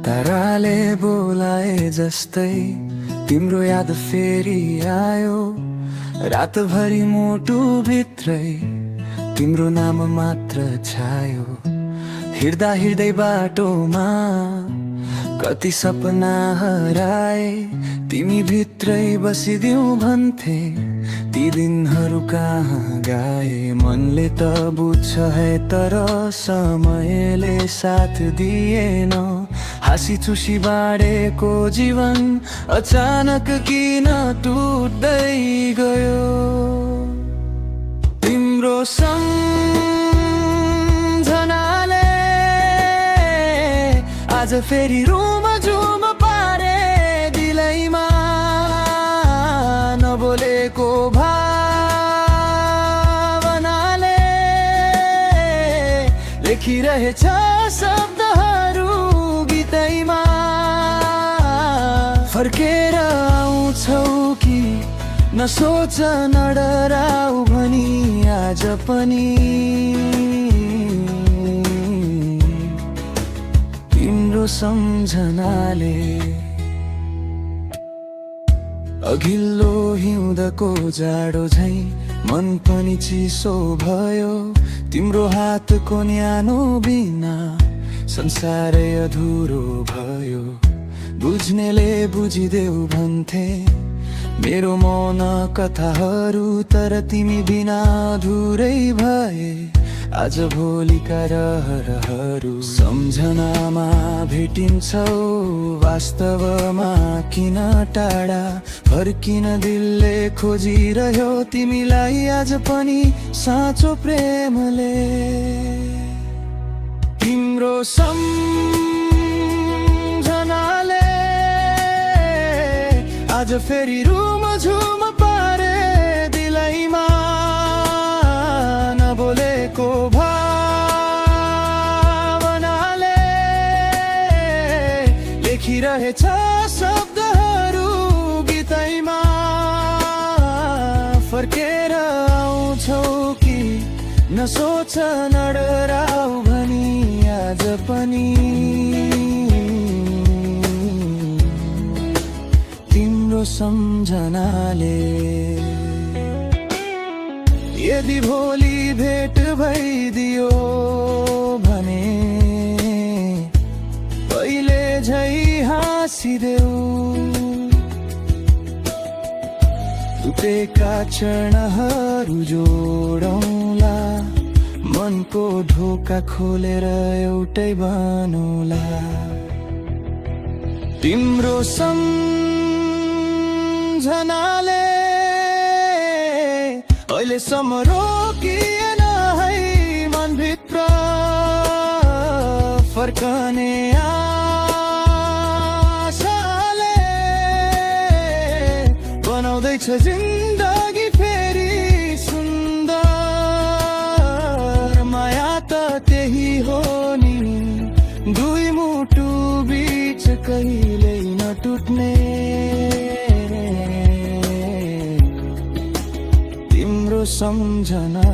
ताराले बोलाए जस्तै तिम्रो याद फेरि आयो। रातभरि मुटु भित्रै तिम्रो नाम मात्र छायो। हिँड्दा हिँड्दै बाटोमा कति सपना हराए। तिमी भित्रै बसिदिऊ भन्थे ती दिनहरू कहाँ गाए। मनले त बुझ्छ है तर समयले साथ दिएन। हाँसी खुसी बाँडेको जीवन अचानक किन टुट्दै गयो। तिम्रो सम्झनाले आज फेरि रुम झुम पारे दिलैमा। नबोलेको भावनाले लेखिरहेछ शब्दहरू गीतैमा। फर्केर आउँछौ कि नसोच नडराऊ भनी आज पनि तिम्रो सम्झनाले। अघिल्लो हिउँदको जाडो झै मन पनि चिसो भयो। तिम्रो हातको न्यानो बिना संसारै अधुरो भयो। बुझ्नेले बुझिदेऊ भन्थे मेरो मौन कथाहरू, तर तिमी बिना अधुरै भए आज भोलिका रहरहरू। सम्झनामा भेटिन्छौ वास्तवमा किन टाढा। फर्किन दिलले खोजिरह्यो तिमीलाई आज पनि साँचो प्रेमले। तिम्रो सम्झनाले आज फेरि रुम झुम पारे दिलैमा। नबोलेको भावनाले लेखिरहेछ शब्दहरू गीतैमा। फर्केर आउँछौ कि नसोच नडराऊ भनी आज पनि तिम्रो सम्झनाले। यदि भोलि भेट भइदियो भने पहिले झै हाँसिदेऊ। टुटेका क्षणहरू जोडौँला, मनको ढोका खोलेर एउटै बनौला। तिम्रो सम्झनाले अहिलेसम्म रोकिएन है मनभित्र। फर्कने आशाले बनाउँदैछ जिन्दगी फेरि सुन्दर। माया त त्यही हो नि, दुई मुटु बीच कहिल्यै नटुट्ने। तिम्रो सम्झना